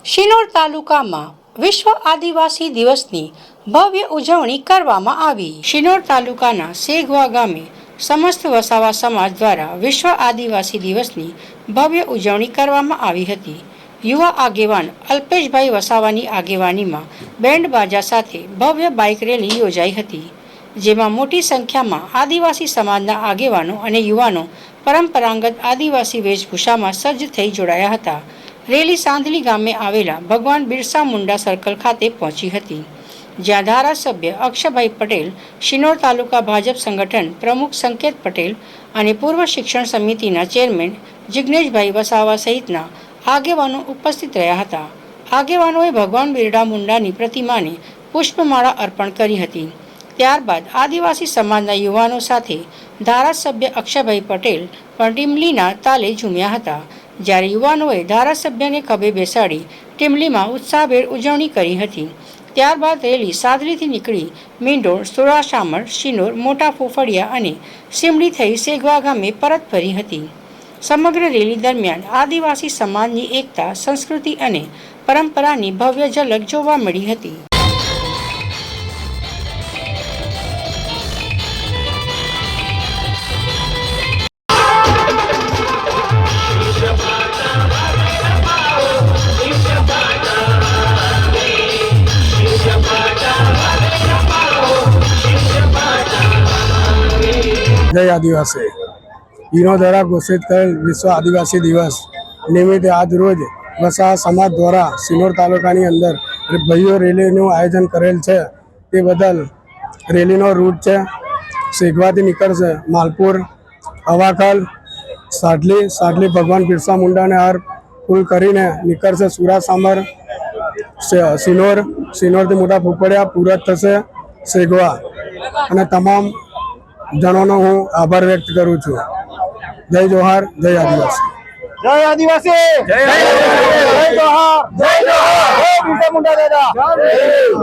શિનોર તાલુકામાં વિશ્વ આદિવાસી દિવસની ભવ્ય ઉજવણી કરવામાં આવી। શિનોર તાલુકાના સેગવા ગામે સમસ્ત વસાવા સમાજ દ્વારા વિશ્વ આદિવાસી દિવસની ભવ્ય ઉજવણી કરવામાં આવી હતી। યુવા આગેવાન અલ્પેશભાઈ વસાવાની આગેવાનીમાં બેન્ડ બાજા સાથે ભવ્ય બાઇક રેલી યોજાઈ હતી, જેમાં મોટી સંખ્યામાં આદિવાસી સમાજના આગેવાનો અને યુવાનો પરંપરાગત આદિવાસી વેશભૂષામાં સજ્જ થઈ જોડાયા હતા। રેલી સાંધલી ગામે આવેલા ભગવાન બિરસા મુંડા સર્કલ ખાતે પહોંચી હતી, જ્યાં ધારાસભ્ય અક્ષયભાઈ પટેલ, શિનોર તાલુકા ભાજપ સંગઠન પ્રમુખ સંકેત પટેલ અને પૂર્વ શિક્ષણ સમિતિના ચેરમેન જિગ્નેશભાઈ વસાવા સહિતના આગેવાનો ઉપસ્થિત રહ્યા હતા। આગેવાનોએ ભગવાન બિરસા મુંડાની પ્રતિમાને પુષ્પમાળા અર્પણ કરી હતી। ત્યારબાદ આદિવાસી સમાજના યુવાનો સાથે ધારાસભ્ય અક્ષયભાઈ પટેલ પણ ટીમલીના તાલે ઝૂમ્યા હતા, જ્યારે યુવાનોએ ધારાસભ્યને ખભે બેસાડી ટીમલીમાં ઉત્સાહભેર ઉજવણી કરી હતી। ત્યારબાદ રેલી સાદરીથી નીકળી મીંડોળ, સુરાશામળ, શિનોર, મોટા ફોફડિયા અને સીમડી થઈ સેગવા ગામે પરત ફરી હતી। સમગ્ર રેલી દરમિયાન આદિવાસી સમાજની એકતા, સંસ્કૃતિ અને પરંપરાની ભવ્ય ઝલક જોવા મળી હતી। जय आदिवासी यूनो द्वारा घोषित करेल विश्व आदिवासी दिवस निमित्ते आज रोज वसा समाज द्वारा શિનોર તાલુકાની અંદર ભવ્ય રેલીનું આયોજન કરેલ છે। તે બદલ રેલીનો રૂટ છે સેગવાથી નીકળશે માલપુર, હવાખલ, સાડલી ભગવાન બિરસા મુંડાને હાર ફૂલ કરીને નીકળશે સુરાશામર, શિનોરથી મોટા ફોફડિયા પૂરત થશે સેગવા। અને તમામ જનોનો હું આભાર વ્યક્ત કરું છું। જય જોહાર, જય આદિવાસી, જય આદિવાસી, જય જોહાર, જય જોહાર, જય બિરસા મુંડા દાદા।